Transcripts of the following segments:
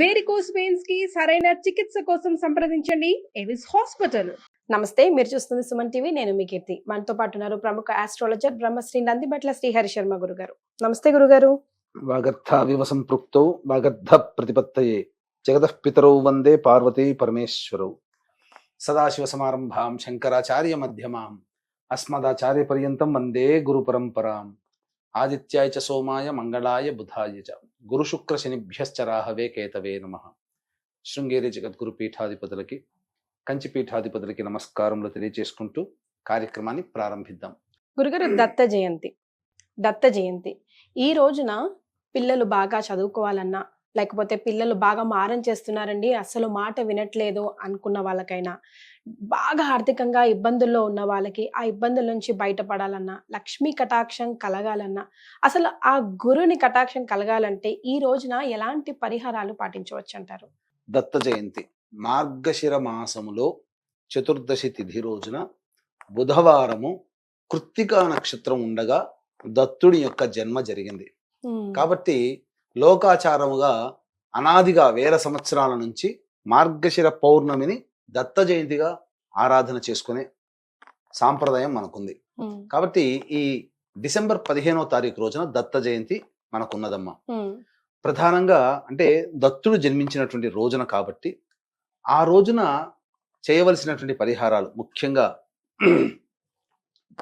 Varicose veins కి సరైన చికిత్స కోసం సంప్రదించండి ఎవిస్ హాస్పిటల్. నమస్తే, మీరు చూస్తుంది సుమన్ టీవీ. నేను మీ కీర్తి. మనతో పాటు ఉన్నారు ప్రముఖ ఆస్ట్రాలజర్ బ్రహ్మశ్రీ నందిబట్ల శ్రీహరి శర్మ గురుగారు. నమస్తే గురుగారు. వాగర్థావివ సంపృక్తౌ వాగర్థ ప్రతిపత్తయే జగతః పితరౌ వందే పార్వతీ పరమేశ్వరౌ. సదాశివ సమారంభాం శంకరాచార్య మధ్యమాం అస్మదాచార్య పర్యంతం వందే గురు పరంపరాం. ఆదిత్యాయ చ సోమాయ మంగళాయ బుధాయ చ గురు శుక్ర శనిభ్యశ్చ రాహవే కేతవే నమః. శృంగేరి జగద్గురు పీఠాధిపతులకి కంచి పీఠాధిపతులకి నమస్కారములు తెలియజేసుకుంటూ కార్యక్రమాన్ని ప్రారంభిద్దాం. గురుగారు, దత్త జయంతి ఈ రోజున పిల్లలు బాగా చదువుకోవాలన్నా, లేకపోతే పిల్లలు బాగా మారం చేస్తున్నారండి, అసలు మాట వినట్లేదు అనుకున్న వాళ్ళకైనా, బాగా ఆర్థికంగా ఇబ్బందుల్లో ఉన్న వాళ్ళకి ఆ ఇబ్బందుల నుంచి బయటపడాలన్నా, లక్ష్మీ కటాక్షం కలగాలన్నా, అసలు ఆ గురుని కటాక్షం కలగాలంటే ఈ రోజున ఎలాంటి పరిహారాలు పాటించవచ్చు అంటారు? దత్త జయంతి మార్గశిర మాసములో చతుర్దశి తిథి రోజున బుధవారము కృత్తికా నక్షత్రం ఉండగా దత్తుడి యొక్క జన్మ జరిగింది. కాబట్టి లోకాచారముగా అనాదిగా వేల సంవత్సరాల నుంచి మార్గశిర పౌర్ణమిని దత్త జయంతిగా ఆరాధన చేసుకునే సాంప్రదాయం మనకుంది. కాబట్టి ఈ డిసెంబర్ 15వ తారీఖు రోజున దత్త జయంతి మనకున్నదమ్మా. ప్రధానంగా అంటే దత్తుడు జన్మించినటువంటి రోజున కాబట్టి ఆ రోజున చేయవలసినటువంటి పరిహారాలు ముఖ్యంగా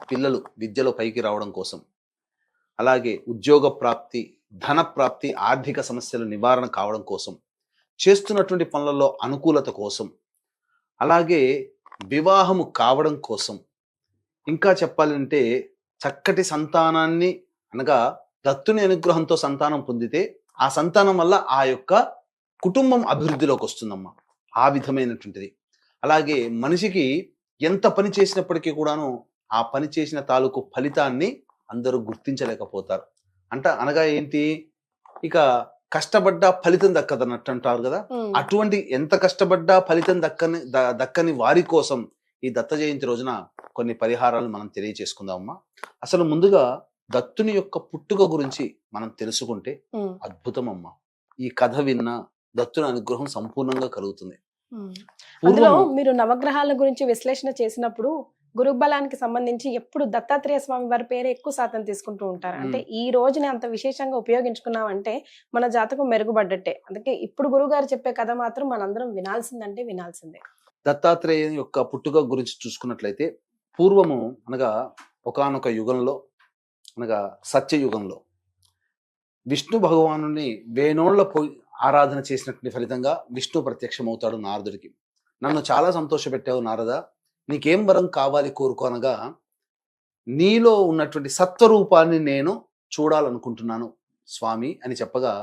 పిల్లలు విద్యలో పైకి రావడం కోసం, అలాగే ఉద్యోగ ప్రాప్తి, ధన ప్రాప్తి, ఆర్థిక సమస్యల నివారణ కావడం కోసం, చేస్తున్నటువంటి పనులలో అనుకూలత కోసం, అలాగే వివాహము కావడం కోసం, ఇంకా చెప్పాలంటే చక్కటి సంతానాన్ని అనగా దత్తుని అనుగ్రహంతో సంతానం పొందితే ఆ సంతానం వల్ల ఆ యొక్క కుటుంబం అభివృద్ధిలోకి వస్తుందమ్మా. ఆ విధమైనటువంటిది. అలాగే మనిషికి ఎంత పని చేసినప్పటికీ కూడాను ఆ పని చేసిన తాలూకు ఫలితాన్ని అందరూ గుర్తించలేకపోతారు. అనగా ఏంటి, ఇక కష్టపడ్డా ఫలితం దక్కదన్నట్టు అంటారు కదా. అటువంటి ఎంత కష్టపడ్డా ఫలితం దక్కని వారి కోసం ఈ దత్త జయంతి రోజున కొన్ని పరిహారాలు మనం తెలియచేసుకుందామమ్మా. అసలు ముందుగా దత్తుని యొక్క పుట్టుక గురించి మనం తెలుసుకుంటే అద్భుతం అమ్మా. ఈ కథ విన్నా దత్తుని అనుగ్రహం సంపూర్ణంగా కలుగుతుంది. అందులో మీరు నవగ్రహాల గురించి విశ్లేషణ చేసినప్పుడు గురుబలానికి సంబంధించి ఎప్పుడు దత్తాత్రేయ స్వామి వారి పేరు ఎక్కువ శాతం తీసుకుంటూ ఉంటారు. అంటే ఈ రోజుని అంత విశేషంగా ఉపయోగించుకున్నామంటే మన జాతకం మెరుగుపడ్డట్టే. అందుకే ఇప్పుడు గురువు గారు చెప్పే కథ మాత్రం మనందరం వినాల్సిందే. దత్తాత్రేయ యొక్క పుట్టుక గురించి చూసుకున్నట్లయితే పూర్వము అనగా ఒకానొక యుగంలో అనగా సత్యయుగంలో విష్ణు భగవానుని వేణోళ్ల ఆరాధన చేసినటువంటి ఫలితంగా విష్ణు ప్రత్యక్షమవుతాడు నారదుడికి. నన్ను చాలా సంతోషపెట్టావు నారద, నీకేం వరం కావాలి కోరుకో అనగా, నీలో ఉన్నటువంటి సత్వరూపాన్ని నేను చూడాలనుకుంటున్నాను స్వామి అని చెప్పగా,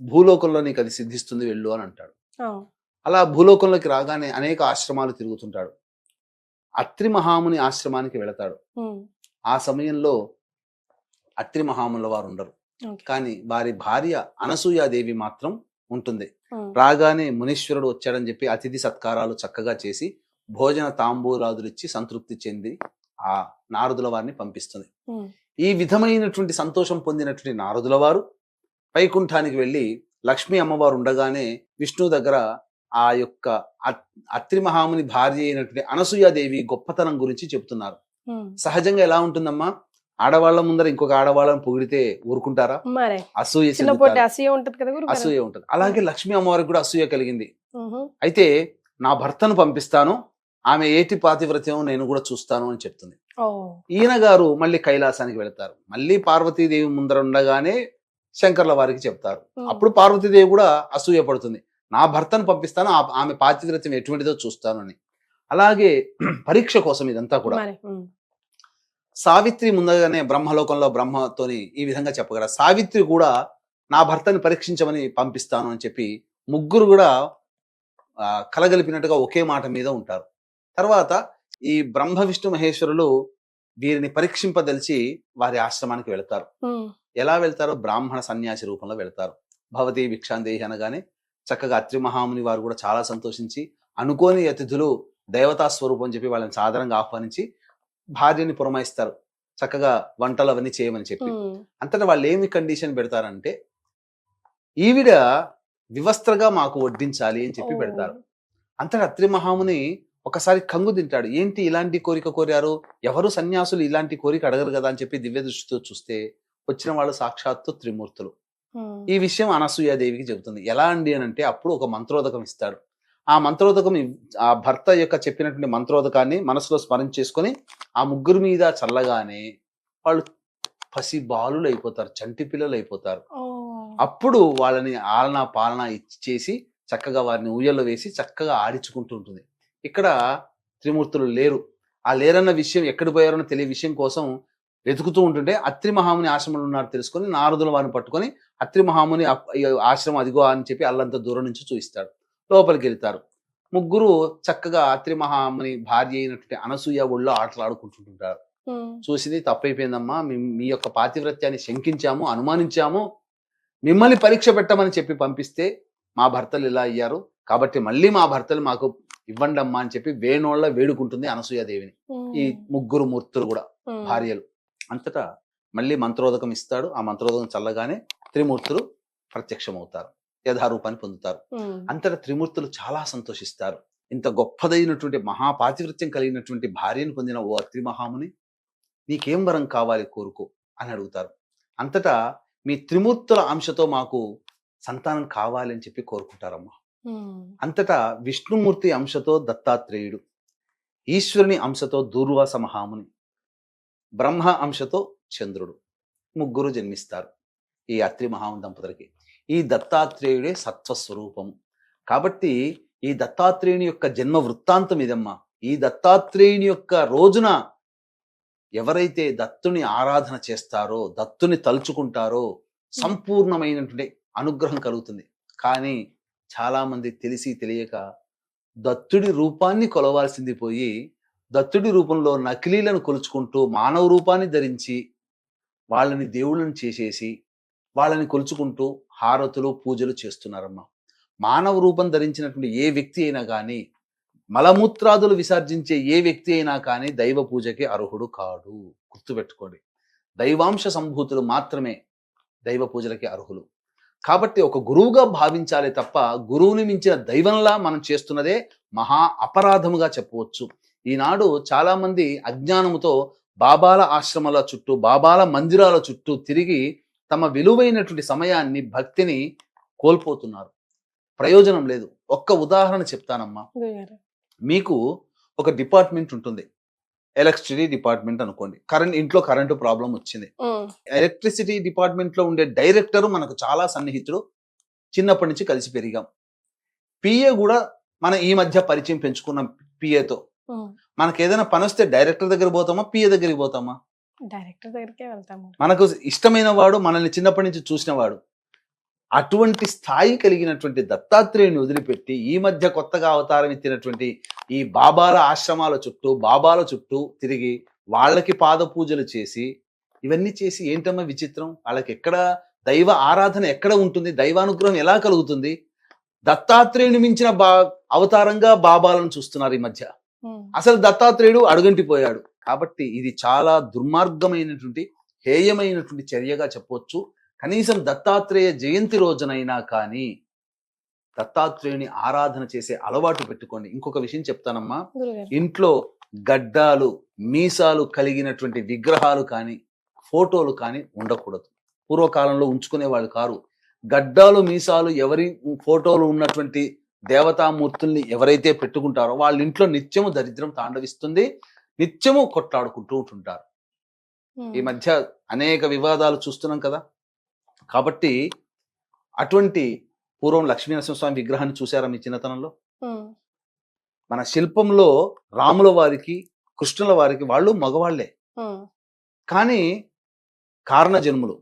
భూలోకంలో నీకు అది సిద్ధిస్తుంది, వెళ్ళు అని అంటాడు. అలా భూలోకంలోకి రాగానే అనేక ఆశ్రమాలు తిరుగుతుంటాడు. అత్రి మహాముని ఆశ్రమానికి వెళతాడు. ఆ సమయంలో అత్రి మహాముల వారు ఉండరు, కానీ వారి భార్య అనసూయాదేవి మాత్రం ఉంటుంది. రాగానే మునీశ్వరుడు వచ్చాడని చెప్పి అతిథి సత్కారాలు చక్కగా చేసి భోజన తాంబూలాదులు ఇచ్చి సంతృప్తి చెంది ఆ నారదుల వారిని పంపిస్తుంది. ఈ విధమైనటువంటి సంతోషం పొందినటువంటి నారదుల వారు వైకుంఠానికి వెళ్ళి లక్ష్మీ అమ్మవారు ఉండగానే విష్ణు దగ్గర ఆ యొక్క అత్రి మహాముని భార్య అయినటువంటి అనసూయాదేవి గొప్పతనం గురించి చెప్తున్నారు. సహజంగా ఎలా ఉంటుందమ్మా, ఆడవాళ్ల ముందర ఇంకొక ఆడవాళ్ళని పొగిడితే ఊరుకుంటారా? అసూయ ఉంటుంది. అలాగే లక్ష్మీ అమ్మవారికి కూడా అసూయ కలిగింది. అయితే నా భర్తను పంపిస్తాను, ఆమె ఏటి పాతివ్రత్యం నేను కూడా చూస్తాను అని చెప్తుంది. ఈయన గారు మళ్ళీ కైలాసానికి వెళతారు. మళ్ళీ పార్వతీదేవి ముందర ఉండగానే శంకర్ల వారికి చెప్తారు. అప్పుడు పార్వతీదేవి కూడా అసూయ పడుతుంది, నా భర్తను పంపిస్తాను, ఆమె పాతివ్రత్యం ఎటువంటిదో చూస్తాను అని. అలాగే పరీక్ష కోసం ఇదంతా కూడా. సావిత్రి ముందుగానే బ్రహ్మలోకంలో బ్రహ్మతోని ఈ విధంగా చెప్పగల, సావిత్రి కూడా నా భర్తని పరీక్షించమని పంపిస్తాను అని చెప్పి ముగ్గురు కూడా కలగలిపినట్టుగా ఒకే మాట మీద ఉంటారు. తర్వాత ఈ బ్రహ్మ విష్ణు మహేశ్వరులు వీరిని పరీక్షింపదలిచి వారి ఆశ్రమానికి వెళతారు. ఎలా వెళ్తారో బ్రాహ్మణ సన్యాసి రూపంలో వెళతారు. భవతి భిక్షాందేహి అనగానే చక్కగా అత్రి మహాముని వారు కూడా చాలా సంతోషించి, అనుకోని అతిథులు దేవతా స్వరూపం అని చెప్పి వాళ్ళని సాధారణంగా ఆహ్వానించి భార్యని పురమాయిస్తారు, చక్కగా వంటలు అవన్నీ చేయమని చెప్పి. అంతటా వాళ్ళు ఏమి కండిషన్ పెడతారంటే, ఈవిడ వివస్త్రగా మాకు వడ్డించాలి అని చెప్పి పెడతారు. అంతటా అత్రి మహాముని ఒకసారి కంగు తింటాడు. ఏంటి ఇలాంటి కోరిక కోరారు, ఎవరు సన్యాసులు ఇలాంటి కోరిక అడగరు కదా అని చెప్పి దివ్య దృష్టితో చూస్తే వచ్చిన వాళ్ళు సాక్షాత్తు త్రిమూర్తులు. ఈ విషయం అనసూయాదేవికి చెబుతుంది. ఎలా అండి అని అంటే అప్పుడు ఒక మంత్రోదకం ఇస్తాడు. ఆ మంత్రోదకం ఆ భర్త యొక్క చెప్పినటువంటి మంత్రోదకాన్ని మనసులో స్మరణ చేసుకొని ఆ ముగ్గురు మీద చల్లగానే వాళ్ళు పసి బాలులు అయిపోతారు, చంటి పిల్లలు అయిపోతారు. అప్పుడు వాళ్ళని ఆలనా పాలన ఇచ్చేసి చక్కగా వారిని ఊయల్లో వేసి చక్కగా ఆడించుకుంటూ ఉంటుంది. ఇక్కడ త్రిమూర్తులు లేరు. ఆ లేరన్న విషయం ఎక్కడ పోయారో తెలియ విషయం కోసం వెతుకుతూ ఉంటుంటే అత్రి మహాముని ఆశ్రమంలో ఉన్నారు తెలుసుకొని నారదులు వారిని పట్టుకొని అత్రి మహాముని ఆశ్రమం అదిగో అని చెప్పి అల్లంత దూరం నుంచి చూపిస్తాడు. లోపలికి వెళ్తారు. ముగ్గురు చక్కగా అత్రి మహాముని భార్య అయినటువంటి అనసూయ ఒళ్ళో ఆటలు ఆడుకుంటుంటారు. చూసింది తప్పైపోయిందమ్మా, మీ యొక్క పాతివ్రత్యాన్ని శంకించాము, అనుమానించాము, మిమ్మల్ని పరీక్ష పెట్టమని చెప్పి పంపిస్తే మా భర్తలు ఇలా అయ్యారు, కాబట్టి మళ్ళీ మా భర్తలు మాకు ఇవ్వండి అమ్మా అని చెప్పి వేణోళ్ళ వేడుకుంటుంది అనసూయాదేవిని. ఈ ముగ్గురు మూర్తులు కూడా భార్యలు. అంతటా మళ్ళీ మంత్రోదకం ఇస్తాడు. ఆ మంత్రోదకం చల్లగానే త్రిమూర్తులు ప్రత్యక్షమవుతారు, యథారూపాన్ని పొందుతారు. అంతటా త్రిమూర్తులు చాలా సంతోషిస్తారు. ఇంత గొప్పదైనటువంటి మహాపాతివృత్యం కలిగినటువంటి భార్యను పొందిన ఓ అత్రి మహాముని, నీకేం వరం కావాలి కోరుకో అని అడుగుతారు. అంతటా మీ త్రిమూర్తుల అంశతో మాకు సంతానం కావాలి అని చెప్పి కోరుకుంటారమ్మా. అంతటా విష్ణుమూర్తి అంశతో దత్తాత్రేయుడు, ఈశ్వరుని అంశతో దూర్వాస మహాముని, బ్రహ్మ అంశతో చంద్రుడు ముగ్గురు జన్మిస్తారు ఈ అత్రి మహాముని దంపతులకి. ఈ దత్తాత్రేయుడే సత్వస్వరూపము. కాబట్టి ఈ దత్తాత్రేయుని యొక్క జన్మ వృత్తాంతం ఇదమ్మా. ఈ దత్తాత్రేయుని యొక్క రోజున ఎవరైతే దత్తుని ఆరాధన చేస్తారో, దత్తుని తలుచుకుంటారో సంపూర్ణమైనటువంటి అనుగ్రహం కలుగుతుంది. కానీ చాలా మంది తెలిసి తెలియక దత్తుడి రూపాన్ని కొలవాల్సింది పోయి దత్తుడి రూపంలో నకిలీలను కొలుచుకుంటూ మానవ రూపాన్ని ధరించి వాళ్ళని దేవుళ్ళని చేసేసి వాళ్ళని కొలుచుకుంటూ హారతులు పూజలు చేస్తున్నారమ్మా. మానవ రూపం ధరించినటువంటి ఏ వ్యక్తి అయినా కానీ, మలమూత్రాదులు విసర్జించే ఏ వ్యక్తి అయినా కానీ దైవ పూజకి అర్హుడు కాడు. గుర్తుపెట్టుకోండి, దైవాంశ సంభూతులు మాత్రమే దైవ పూజలకి అర్హులు. కాబట్టి ఒక గురువుగా భావించాలి తప్ప గురువుని మించిన దైవంలా మనం చేస్తున్నదే మహా అపరాధముగా చెప్పవచ్చు. ఈనాడు చాలా మంది అజ్ఞానముతో బాబాల ఆశ్రమాల చుట్టూ, బాబాల మందిరాల చుట్టూ తిరిగి తమ విలువైనటువంటి సమయాన్ని, భక్తిని కోల్పోతున్నారు. ప్రయోజనం లేదు. ఒక్క ఉదాహరణ చెప్తానమ్మా. మీకు ఒక డిపార్ట్మెంట్ ఉంటుంది, ఎలక్ట్రిసిటీ డిపార్ట్మెంట్ అనుకోండి. ఇంట్లో కరెంటు ప్రాబ్లం వచ్చింది. ఎలక్ట్రిసిటీ డిపార్ట్మెంట్ లో ఉండే డైరెక్టర్ మనకు చాలా సన్నిహితుడు, చిన్నప్పటి నుంచి కలిసి పెరిగాం. పిఏ కూడా మన ఈ మధ్య పరిచయం పెంచుకున్నాం. పిఏతో మనకు ఏదైనా పని వస్తే డైరెక్టర్ దగ్గర పోతామా, పిఏ దగ్గరికి పోతామా? డైరెక్టర్ దగ్గరికే వెళ్తాము. మనకు ఇష్టమైన వాడు, మనల్ని చిన్నప్పటి నుంచి చూసిన వాడు. అటువంటి స్థాయి కలిగినటువంటి దత్తాత్రేయుని వదిలిపెట్టి ఈ మధ్య కొత్తగా అవతారం ఎత్తినటువంటి ఈ బాబాల ఆశ్రమాల చుట్టూ, బాబాల చుట్టూ తిరిగి వాళ్ళకి పాద పూజలు చేసి, ఇవన్నీ చేసి ఏంటమ్మా విచిత్రం? వాళ్ళకి ఎక్కడ దైవ ఆరాధన ఎక్కడ ఉంటుంది? దైవానుగ్రహం ఎలా కలుగుతుంది? దత్తాత్రేయుని మించిన అవతారంగా బాబాలను చూస్తున్నారు ఈ మధ్య. అసలు దత్తాత్రేయుడు అడుగంటిపోయాడు. కాబట్టి ఇది చాలా దుర్మార్గమైనటువంటి, హేయమైనటువంటి చర్యగా చెప్పవచ్చు. కనీసం దత్తాత్రేయ జయంతి రోజునైనా కానీ దత్తాత్రేయుని ఆరాధన చేసే అలవాటు పెట్టుకోండి. ఇంకొక విషయం చెప్తానమ్మా, ఇంట్లో గడ్డాలు, మీసాలు కలిగినటువంటి విగ్రహాలు కానీ, ఫోటోలు కానీ ఉండకూడదు. పూర్వకాలంలో ఉంచుకునేవాళ్ళు కారు. గడ్డాలు, మీసాలు ఎవరి ఫోటోలు ఉన్నటువంటి దేవతామూర్తుల్ని ఎవరైతే పెట్టుకుంటారో వాళ్ళ ఇంట్లో నిత్యము దరిద్రం తాండవిస్తుంది, నిత్యము కొట్లాడుకుంటూ ఉంటుంటారు. ఈ మధ్య అనేక వివాదాలు చూస్తున్నాం కదా. కాబట్టి అటువంటి పూర్వం లక్ష్మీనరసింహస్వామి విగ్రహాన్ని చూసారా మీ చిన్నతనంలో? మన శిల్పంలో రాముల వారికి, కృష్ణుల వారికి వాళ్ళు మగవాళ్లే, కానీ కారణ జన్ములు.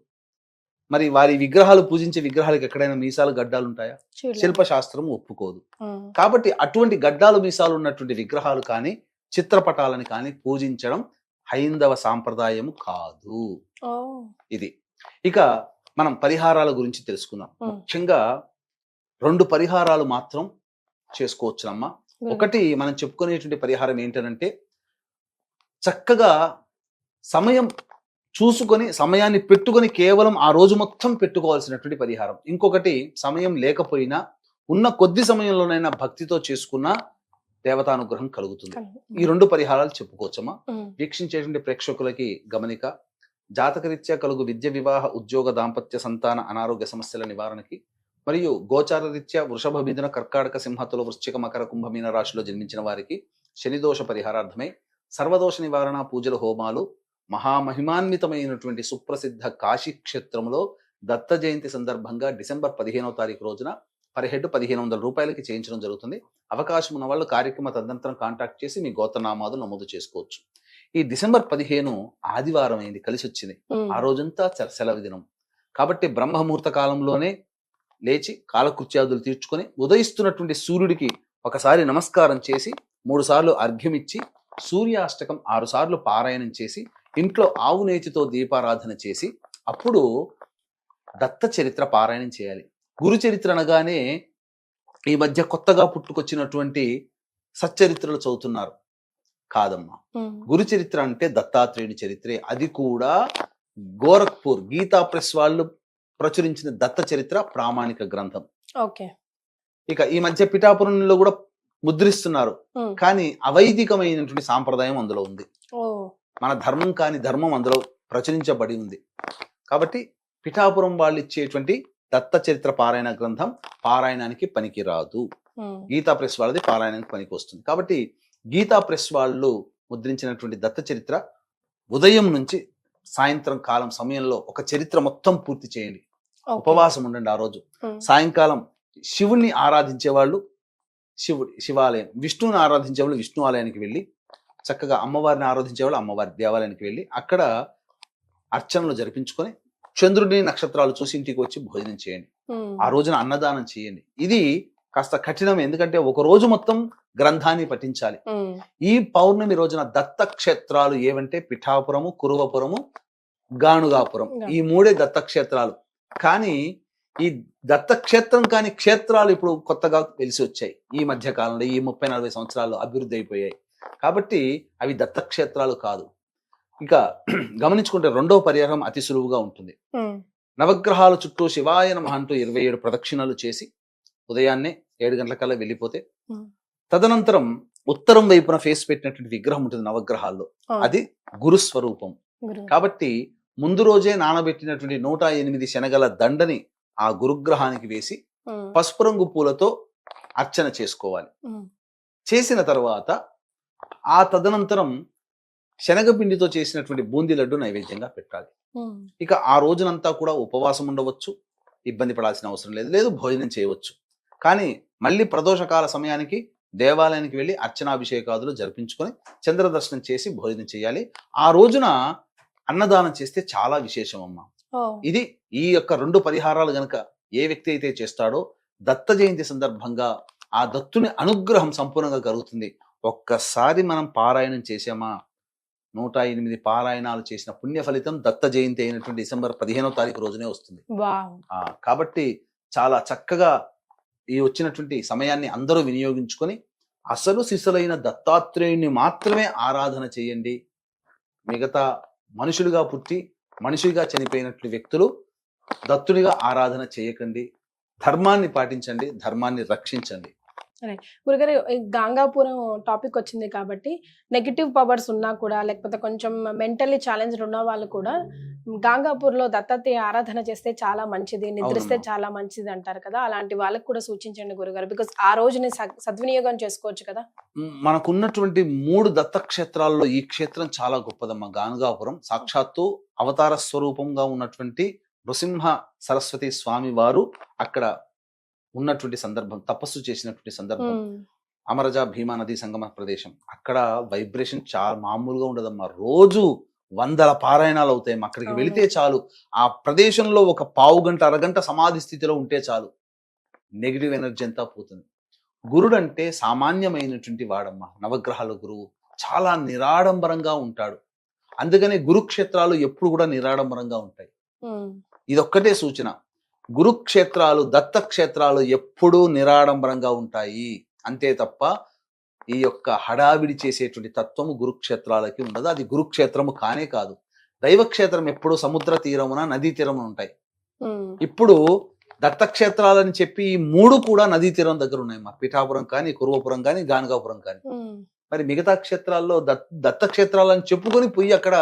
మరి వారి విగ్రహాలు, పూజించే విగ్రహాలకు ఎక్కడైనా మీసాలు, గడ్డాలు ఉంటాయా? శిల్పశాస్త్రం ఒప్పుకోదు. కాబట్టి అటువంటి గడ్డాలు, మీసాలు ఉన్నటువంటి విగ్రహాలు కానీ, చిత్రపటాలను కానీ పూజించడం హైందవ సాంప్రదాయము కాదు. ఇది. ఇక మనం పరిహారాల గురించి తెలుసుకుందాం. ముఖ్యంగా 2 పరిహారాలు మాత్రం చేసుకోవచ్చునమ్మా. ఒకటి మనం చెప్పుకునేటువంటి పరిహారం ఏంటంటే, చక్కగా సమయం చూసుకొని సమయాన్ని పెట్టుకొని కేవలం ఆ రోజు మొత్తం పెట్టుకోవాల్సినటువంటి పరిహారం. ఇంకొకటి, సమయం లేకపోయినా ఉన్న కొద్ది సమయంలోనైనా భక్తితో చేసుకున్న దేవతానుగ్రహం కలుగుతుంది. ఈ 2 పరిహారాలు చెప్పుకోవచ్చమ్మా. వీక్షించేటువంటి ప్రేక్షకులకి గమనిక, జాతకరీత్యా కలుగు విద్య, వివాహ, ఉద్యోగ, దాంపత్య, సంతాన, అనారోగ్య సమస్యల నివారణకి మరియు గోచార రీత్యా వృషభ, మిథున, కర్కాటక, సింహతుల, వృశ్చిక, మకర, కుంభ, మీన రాశిలో జన్మించిన వారికి శనిదోష పరిహారార్థమై సర్వదోష నివారణ పూజల, హోమాలు మహామహిమాన్వితమైనటువంటి సుప్రసిద్ధ కాశీ క్షేత్రంలో దత్త జయంతి సందర్భంగా డిసెంబర్ 15వ తారీఖు రోజున పర్ హెడ్ 1500 రూపాయలకి చేయించడం జరుగుతుంది. అవకాశం ఉన్న వాళ్ళు కార్యక్రమ తదనంతరం కాంటాక్ట్ చేసి మీ గోత్రనామాలు నమోదు చేసుకోవచ్చు. ఈ డిసెంబర్ 15 ఆదివారం అయింది, కలిసి వచ్చింది. ఆ రోజంతా సెలవు దినం కాబట్టి బ్రహ్మముహూర్త కాలంలోనే లేచి కాలకృత్యాదులు తీర్చుకొని ఉదయిస్తున్నటువంటి సూర్యుడికి ఒకసారి నమస్కారం చేసి 3 సార్లు అర్ఘ్యం ఇచ్చి సూర్యాష్టకం 6 సార్లు పారాయణం చేసి ఇంట్లో ఆవు నేతితో దీపారాధన చేసి అప్పుడు దత్త చరిత్ర పారాయణం చేయాలి. గురు చరిత్ర అనగానే ఈ మధ్య కొత్తగా పుట్టుకొచ్చినటువంటి సచ్చరిత్రలు చదువుతున్నారు. కాదమ్మా, గురు చరిత్ర అంటే దత్తాత్రేయుని చరిత్రే. అది కూడా గోరఖ్పూర్ గీతా ప్రెస్ వాళ్ళు ప్రచురించిన దత్త చరిత్ర ప్రామాణిక గ్రంథం. ఓకే. ఇక ఈ మధ్య పిఠాపురంలో కూడా ముద్రిస్తున్నారు, కానీ అవైదికమైనటువంటి సాంప్రదాయం అందులో ఉంది. మన ధర్మం కాని ధర్మం అందులో ప్రచురించబడి ఉంది. కాబట్టి పిఠాపురం వాళ్ళు ఇచ్చేటువంటి దత్త చరిత్ర పారాయణ గ్రంథం పారాయణానికి పనికి రాదు. గీతా ప్రెస్ వాళ్ళది పారాయణానికి పనికి వస్తుంది. కాబట్టి గీతా ప్రెస్ వాళ్ళు ముద్రించినటువంటి దత్త చరిత్ర ఉదయం నుంచి సాయంత్రం కాలం సమయంలో ఒక చరిత్ర మొత్తం పూర్తి చేయండి. ఉపవాసం ఉండండి ఆ రోజు. సాయంకాలం శివుణ్ణి ఆరాధించే వాళ్ళు శివాలయం, విష్ణువుని ఆరాధించే వాళ్ళు విష్ణు ఆలయానికి వెళ్ళి, చక్కగా అమ్మవారిని ఆరాధించే వాళ్ళు అమ్మవారి దేవాలయానికి వెళ్ళి అక్కడ అర్చనలు జరిపించుకొని చంద్రుడిని, నక్షత్రాలు చూసి ఇంటికి వచ్చి భోజనం చేయండి. ఆ రోజున అన్నదానం చేయండి. ఇది కాస్త కఠినం, ఎందుకంటే ఒక రోజు మొత్తం గ్రంథాన్ని పఠించాలి. ఈ పౌర్ణమి రోజున దత్త క్షేత్రాలు ఏవంటే పిఠాపురము, కురువపురము, గాణుగాపురం, ఈ 3 దత్త క్షేత్రాలు. కానీ ఈ దత్త క్షేత్రం కాని క్షేత్రాలు ఇప్పుడు కొత్తగా తెలిసి వచ్చాయి. ఈ మధ్య కాలంలో ఈ 30-40 సంవత్సరాల్లో అభివృద్ధి అయిపోయాయి. కాబట్టి అవి దత్త క్షేత్రాలు కాదు. ఇక గమనించుకుంటే 2వ పరిహారం అతి సులువుగా ఉంటుంది. నవగ్రహాల చుట్టూ శివాయ నమః అంటూ 27 ప్రదక్షిణలు చేసి ఉదయాన్నే 7 గంటలకల్లా వెళ్ళిపోతే, తదనంతరం ఉత్తరం వైపున ఫేస్ పెట్టినటువంటి విగ్రహం ఉంటుంది నవగ్రహాల్లో, అది గురుస్వరూపం. కాబట్టి ముందు రోజే నానబెట్టినటువంటి 108 శనగల దండని ఆ గురుగ్రహానికి వేసి పసుపు రంగు పూలతో అర్చన చేసుకోవాలి. చేసిన తర్వాత ఆ తదనంతరం శనగపిండితో చేసినటువంటి బూందీ లడ్డు నైవేద్యంగా పెట్టాలి. ఇక ఆ రోజునంతా కూడా ఉపవాసం ఉండవచ్చు, ఇబ్బంది పడాల్సిన అవసరం లేదు, భోజనం చేయవచ్చు. కానీ మళ్ళీ ప్రదోషకాల సమయానికి దేవాలయానికి వెళ్ళి అర్చనాభిషేకాదులు జరిపించుకొని చంద్ర దర్శనం చేసి భోజనం చేయాలి. ఆ రోజున అన్నదానం చేస్తే చాలా విశేషం అమ్మా. ఇది ఈ యొక్క 2 పరిహారాలు గనక ఏ వ్యక్తి అయితే చేస్తాడో దత్త జయంతి సందర్భంగా ఆ దత్తుని అనుగ్రహం సంపూర్ణంగా కలుగుతుంది. ఒక్కసారి మనం పారాయణం చేసామా, 108 పారాయణాలు చేసిన పుణ్య ఫలితం దత్త జయంతి అయినటువంటి డిసెంబర్ 15వ తారీఖు రోజునే వస్తుంది. కాబట్టి చాలా చక్కగా ఈ వచ్చినటువంటి సమయాన్ని అందరూ వినియోగించుకొని అసలు సిసలైన దత్తాత్రేయుని మాత్రమే ఆరాధన చేయండి. మిగతా మనుషులుగా పుట్టి మనిషిగా చనిపోయినట్లు వ్యక్తులు దత్తుడిగా ఆరాధన చేయకండి. ధర్మాన్ని పాటించండి, ధర్మాన్ని రక్షించండి. గురుగారు, గాంగాపురం టాపిక్ వచ్చింది కాబట్టి నెగిటివ్ పవర్స్ ఉన్నా కూడా, లేకపోతే కొంచెం మెంటల్లీ ఛాలెంజ్డ్ ఉన్న వాళ్ళు కూడా గాంగాపూర్లో దత్తాత్రేయ ఆరాధన చేస్తే చాలా మంచిది, నిద్రిస్తే చాలా మంచిది అంటారు కదా. అలాంటి వాళ్ళకి కూడా సూచించండి గురుగారు, బికాస్ ఆ రోజుని సద్వినియోగం చేసుకోవచ్చు కదా. మనకున్నటువంటి 3 దత్త క్షేత్రాల్లో ఈ క్షేత్రం చాలా గొప్పదమ్మా. గాంగాపురం సాక్షాత్తు అవతార స్వరూపంగా ఉన్నటువంటి నృసింహ సరస్వతి స్వామి వారు అక్కడ ఉన్నటువంటి సందర్భం, తపస్సు చేసినటువంటి సందర్భం. అమరజ భీమా నదీ సంగమ ప్రదేశం, అక్కడ వైబ్రేషన్ చాలా మామూలుగా ఉండదమ్మా. రోజు 100 పారాయణాలు అవుతాయి. అక్కడికి వెళితే చాలు, ఆ ప్రదేశంలో ఒక పావు గంట అరగంట సమాధి స్థితిలో ఉంటే చాలు, నెగిటివ్ ఎనర్జీ అంతా పోతుంది. గురుడు అంటే సామాన్యమైనటువంటి వాడమ్మా. నవగ్రహాల గురువు చాలా నిరాడంబరంగా ఉంటాడు. అందుకనే గురుక్షేత్రాలు ఎప్పుడు కూడా నిరాడంబరంగా ఉంటాయి. ఇదొక్కటే సూచన. గురుక్షేత్రాలు, దత్తక్షేత్రాలు ఎప్పుడూ నిరాడంబరంగా ఉంటాయి, అంతే తప్ప ఈ యొక్క హడావిడి చేసేటువంటి తత్వము గురుక్షేత్రాలకి ఉండదు. అది గురుక్షేత్రము కానే కాదు. దైవక్షేత్రం ఎప్పుడు సముద్ర తీరమున నదీ తీరమున ఉంటాయి. ఉమ్, ఇప్పుడు దత్తక్షేత్రాలని చెప్పి ఈ 3 కూడా నదీ తీరం దగ్గర ఉన్నాయి. మా పిఠాపురం కానీ, కురువపురం కానీ, గానగాపురం కానీ. ఉమ్, మరి మిగతా క్షేత్రాల్లో దత్తక్షేత్రాలని చెప్పుకొని పోయి అక్కడ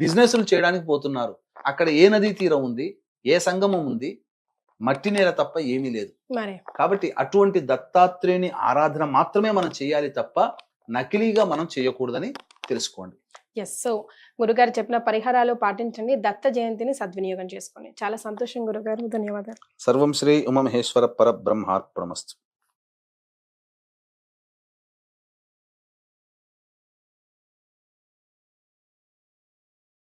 బిజినెస్లు చేయడానికి పోతున్నారు. అక్కడ ఏ నదీ తీరం ఉంది, ఏ సంగమం ఉంది, మట్టి నేల తప్ప ఏమీ లేదు. మరి కాబట్టి అటువంటి దత్తాత్రేయుని ఆరాధన మాత్రమే మనం చేయాలి తప్ప నకిలీగా మనం చేయకూడదని తెలుసుకోండి. ఎస్. సో గురుగారు చెప్పిన పరిహారాలు పాటించండి, దత్త జయంతిని సద్వినియోగం చేసుకోండి. చాలా సంతోషం గురుగారు, ధన్యవాదాలు. సర్వం శ్రీ ఉమామహేశ్వర పరబ్రహ్మార్పణమస్తు.